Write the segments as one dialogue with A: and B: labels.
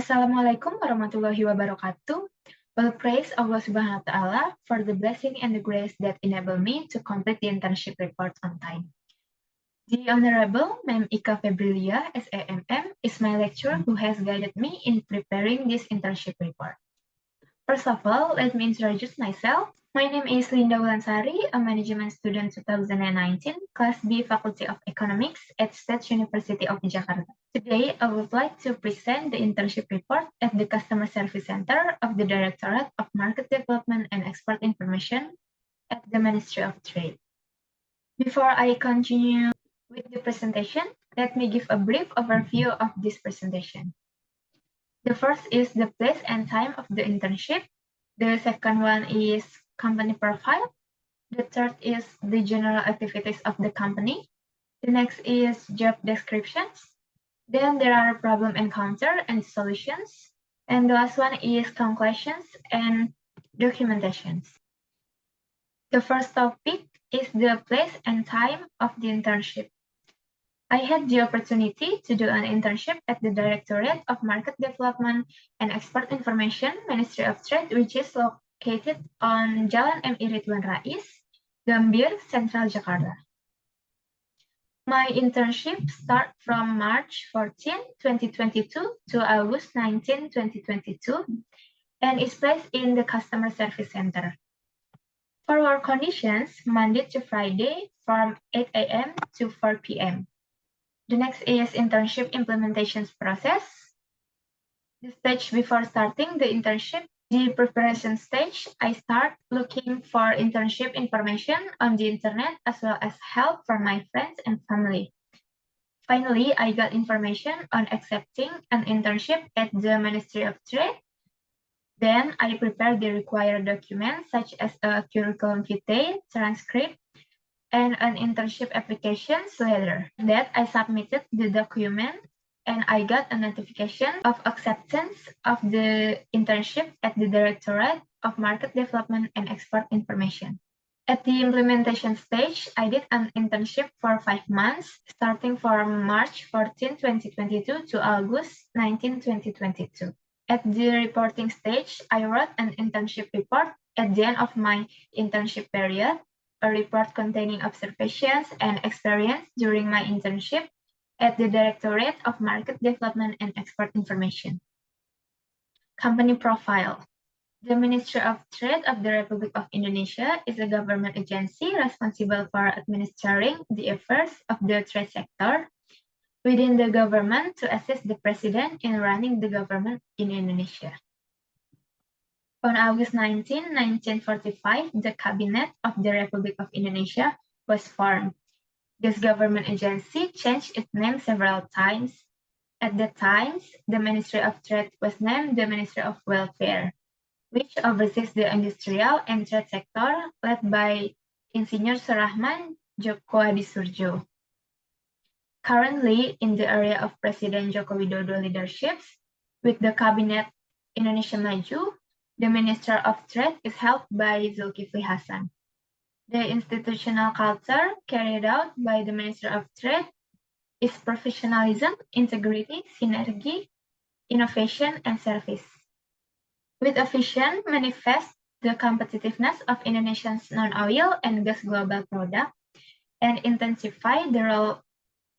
A: Assalamualaikum warahmatullahi wabarakatuh. Well, praise Allah Subhanahu wa Ta'ala for the blessing and the grace that enable me to complete the internship report on time. The Honorable Ma'am Ika Febrilia, SAMM, is my lecturer who has guided me in preparing this internship report. First of all, let me introduce myself. My name is Linda Wulansari, a management student 2019, Class B, Faculty of Economics at State University of Jakarta. Today, I would like to present the internship report at the Customer Service Center of the Directorate of Market Development and Export Information at the Ministry of Trade. Before I continue with the presentation, let me give a brief overview of this presentation. The first is the place and time of the internship. The second one is company profile. The third is the general activities of the company. The next is job descriptions. Then there are problem encounter and solutions. And the last one is conclusions and documentations. The first topic is the place and time of the internship. I had the opportunity to do an internship at the Directorate of Market Development and Export Information, Ministry of Trade, which is located on Jalan MI Ridwan Rais, Gambir, Central Jakarta. My internship started from March 14, 2022 to August 19, 2022, and is placed in the Customer Service Center. For work conditions, Monday to Friday from 8 a.m. to 4 p.m. The next is internship implementations process. The stage before starting the internship, the preparation stage, I start looking for internship information on the internet as well as help from my friends and family. Finally, I got information on accepting an internship at the Ministry of Trade. Then I prepared the required documents such as a curriculum vitae, transcript, and an internship applications letter. That I submitted the document and I got a notification of acceptance of the internship at the Directorate of Market Development and Export Information. At the implementation stage, I did an internship for 5 months, starting from March 14, 2022 to August 19, 2022. At the reporting stage, I wrote an internship report at the end of my internship period, a report containing observations and experience during my internship at the Directorate of Market Development and Export Information. Company profile. The Ministry of Trade of the Republic of Indonesia is a government agency responsible for administering the affairs of the trade sector within the government to assist the President in running the government in Indonesia. On August 19, 1945, the Cabinet of the Republic of Indonesia was formed. This government agency changed its name several times. At the times, the Ministry of Trade was named the Ministry of Welfare, which oversees the industrial and trade sector led by Insinyur Surahman Djoko Adisurjo. Currently, in the area of President Joko Widodo leaderships, with the Cabinet Indonesia Maju, the Minister of Trade is held by Zulkifli Hasan. The institutional culture carried out by the Minister of Trade is professionalism, integrity, synergy, innovation, and service. With a vision manifest the competitiveness of Indonesia's non-oil and gas global product and intensify the role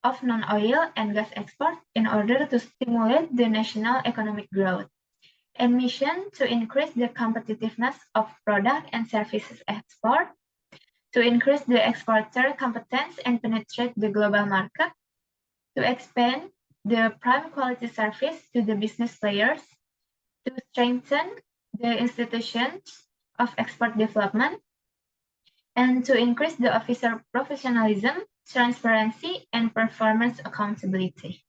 A: of non-oil and gas export in order to stimulate the national economic growth, and mission to increase the competitiveness of product and services export, to increase the exporter competence and penetrate the global market, to expand the prime quality service to the business players, to strengthen the institutions of export development, and to increase the officer professionalism, transparency, and performance accountability.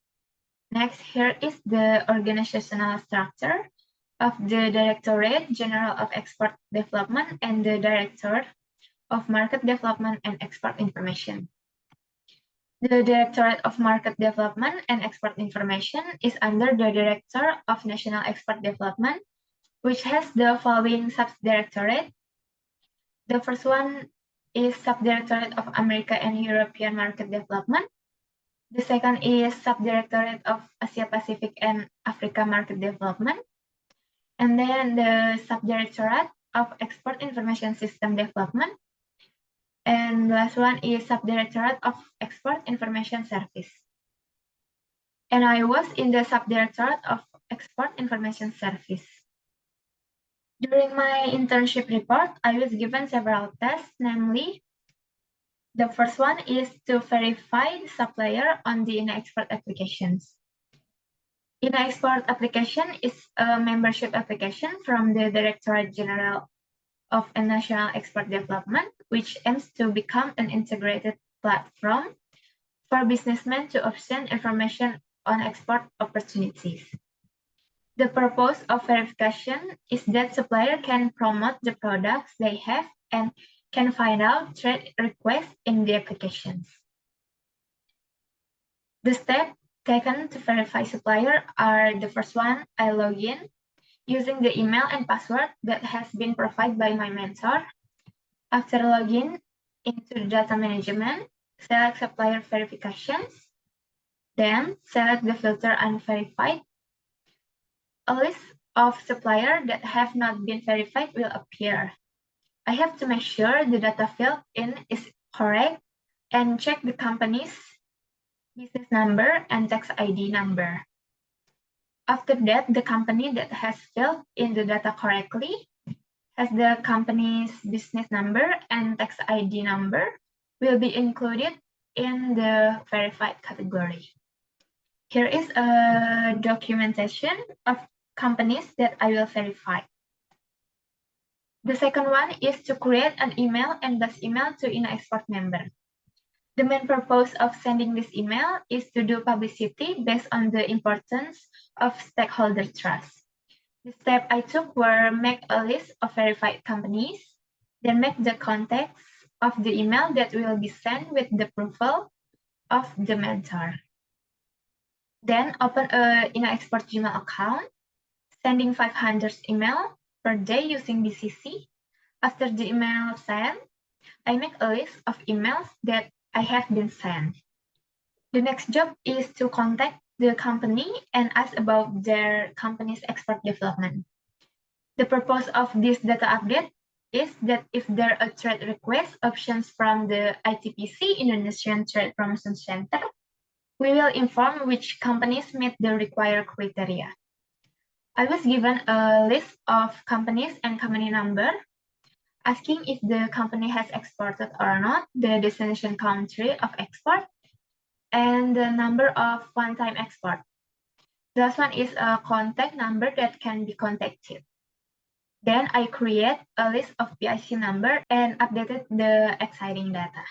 A: Next, here is the organizational structure of the Directorate General of Export Development and the Director of Market Development and Export Information. The Directorate of Market Development and Export Information is under the Director of National Export Development, which has the following subdirectorate. The first one is Subdirectorate of America and European Market Development. The second is Subdirectorate of Asia Pacific and Africa Market Development. And then the Subdirectorate of Export Information System Development. And the last one is Subdirectorate of Export Information Service. And I was in the Subdirectorate of Export Information Service. During my internship report, I was given several tests, namely, the first one is to verify the supplier on the INA-Export applications. INA-Export application is a membership application from the Directorate General of National Export Development, which aims to become an integrated platform for businessmen to obtain information on export opportunities. The purpose of verification is that supplier can promote the products they have and can find out trade requests in the applications. The steps taken to verify supplier are the first one, I log in using the email and password that has been provided by my mentor. After login into data management, select supplier verifications, then select the filter unverified. A list of suppliers that have not been verified will appear. I have to make sure the data filled in is correct and check the company's business number and tax ID number. After that, the company that has filled in the data correctly has the company's business number and tax ID number will be included in the verified category. Here is a documentation of companies that I will verify. The second one is to create an email and blast email to INA-Export member. The main purpose of sending this email is to do publicity based on the importance of stakeholder trust. The step I took were make a list of verified companies, then make the context of the email that will be sent with the approval of the mentor. Then open a INA-Export Gmail account, sending 500 email per day using BCC. After the email sent, I make a list of emails that I have been sent. The next job is to contact the company and ask about their company's export development. The purpose of this data update is that if there are trade request options from the ITPC, Indonesian Trade Promotion Center, we will inform which companies meet the required criteria. I was given a list of companies and company number, asking if the company has exported or not, the destination country of export, and the number of one-time export. The last one is a contact number that can be contacted. Then I create a list of PIC number and updated the exciting data.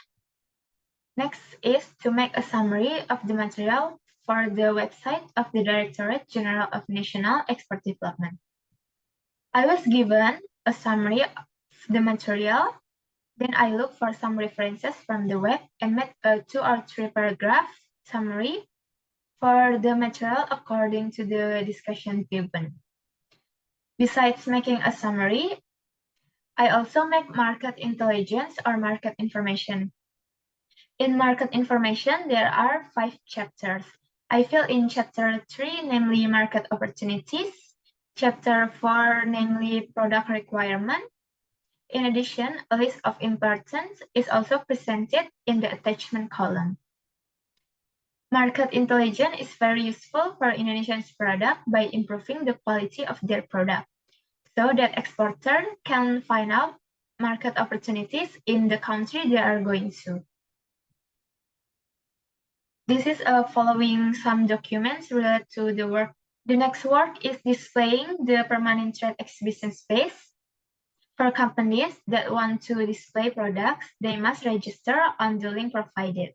A: Next is to make a summary of the material for the website of the Directorate General of National Export Development. I was given a summary the material, then I look for some references from the web and make a 2 or 3 paragraph summary for the material according to the discussion given. Besides making a summary, I also make market intelligence or market information. In market information, there are 5 chapters. I fill in chapter 3, namely market opportunities, chapter 4, namely product requirement. In addition, a list of importance is also presented in the attachment column. Market intelligence is very useful for Indonesian product by improving the quality of their product, so that exporters can find out market opportunities in the country they are going to. This is following some documents related to the work. The next work is displaying the permanent trade exhibition space. For companies that want to display products, they must register on the link provided.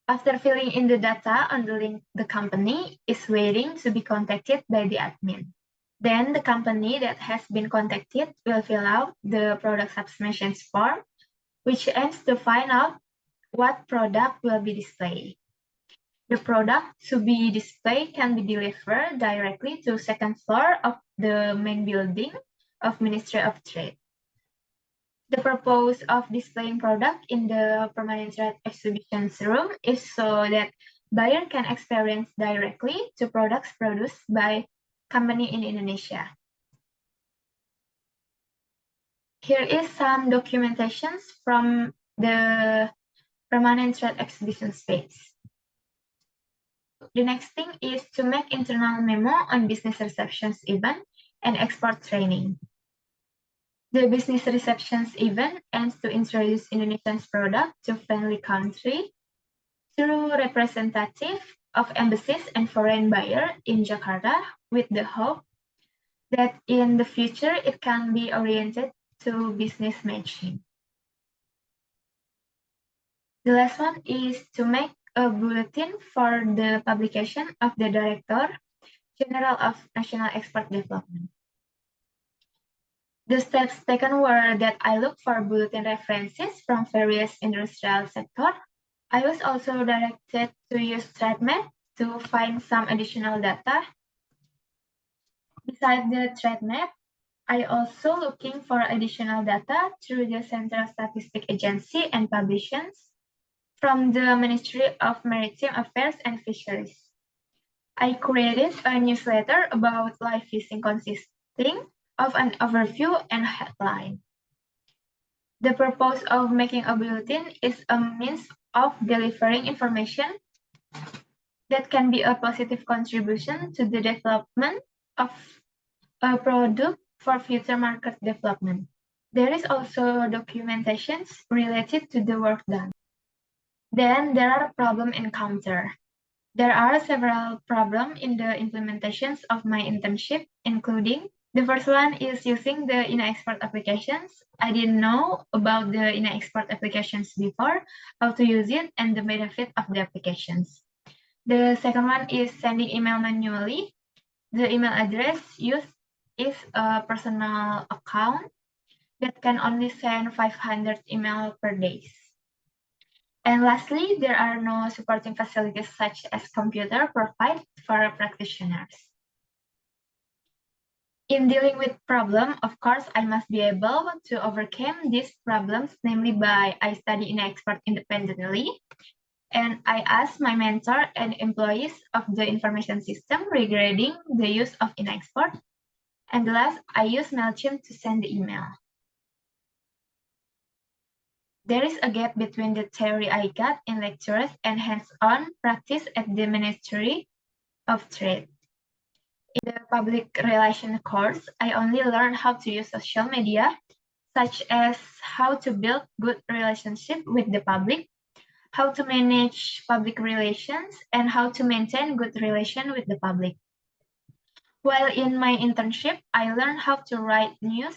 A: After filling in the data on the link, the company is waiting to be contacted by the admin. Then the company that has been contacted will fill out the product submissions form, which aims to find out what product will be displayed. The product to be displayed can be delivered directly to second floor of the main building of Ministry of Trade. The purpose of displaying product in the permanent trade exhibitions room is so that buyer can experience directly to products produced by company in Indonesia. Here is some documentations from the permanent trade exhibition space. The next thing is to make internal memo on business receptions event and export training. The business receptions event aims to introduce Indonesian's product to friendly country through representative of embassies and foreign buyer in Jakarta with the hope that in the future it can be oriented to business matching. The last one is to make a bulletin for the publication of the Director General of National Export Development. The steps taken were that I looked for bulletin references from various industrial sectors. I was also directed to use TradeMap to find some additional data. Besides the TradeMap, I also looking for additional data through the Central Statistic Agency and publications from the Ministry of Maritime Affairs and Fisheries. I created a newsletter about live fishing consisting of an overview and headline. The purpose of making a bulletin is a means of delivering information that can be a positive contribution to the development of a product for future market development. There is also documentations related to the work done. Then there are problems encountered. There are several problems in the implementations of my internship, including the first one is using the INA-Export applications. I didn't know about the INA-Export applications before, how to use it, and the benefit of the applications. The second one is sending email manually. The email address used is a personal account that can only send 500 emails per day. And lastly, there are no supporting facilities such as computer provided for practitioners. In dealing with problem, of course, I must be able to overcome these problems, namely by I study INA-Export independently, and I ask my mentor and employees of the information system regarding the use of INA-Export. And last, I use MailChimp to send the email. There is a gap between the theory I got in lectures and hands-on practice at the Ministry of Trade. In the public relations course, I only learned how to use social media, such as how to build good relationship with the public, how to manage public relations, and how to maintain good relation with the public. While in my internship, I learned how to write news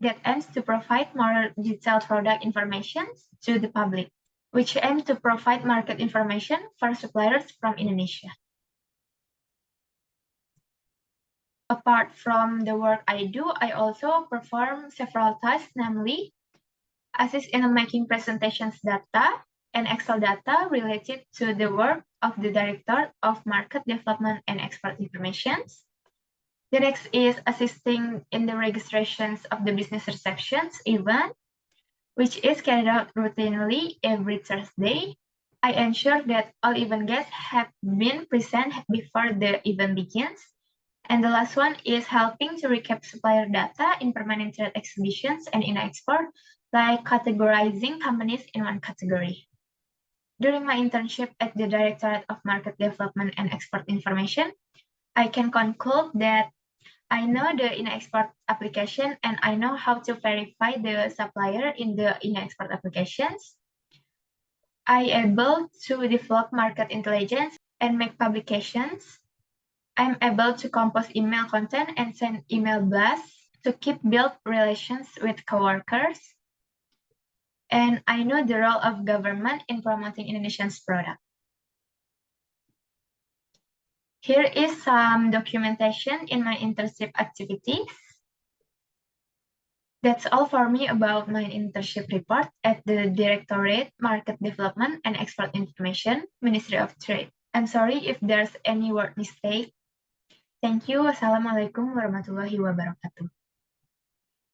A: that aims to provide more detailed product information to the public, which aim to provide market information for suppliers from Indonesia. Apart from the work I do, I also perform several tasks, namely assist in making presentations data and Excel data related to the work of the Director of Market Development and Export Information. The next is assisting in the registrations of the business receptions event, which is carried out routinely every Thursday. I ensure that all event guests have been present before the event begins. And the last one is helping to recap supplier data in permanent trade exhibitions and in export, like categorizing companies in one category. During my internship at the Directorate of Market Development and Export Information, I can conclude that I know the INA-Export application and I know how to verify the supplier in the INA-Export applications. I able to develop market intelligence and make publications. I'm able to compose email content and send email blasts to build relations with coworkers. And I know the role of government in promoting Indonesian's product. Here is some documentation in my internship activities. That's all for me about my internship report at the Directorate Market Development and Export Information, Ministry of Trade. I'm sorry if there's any word mistake. Thank you. Wassalamualaikum warahmatullahi wabarakatuh.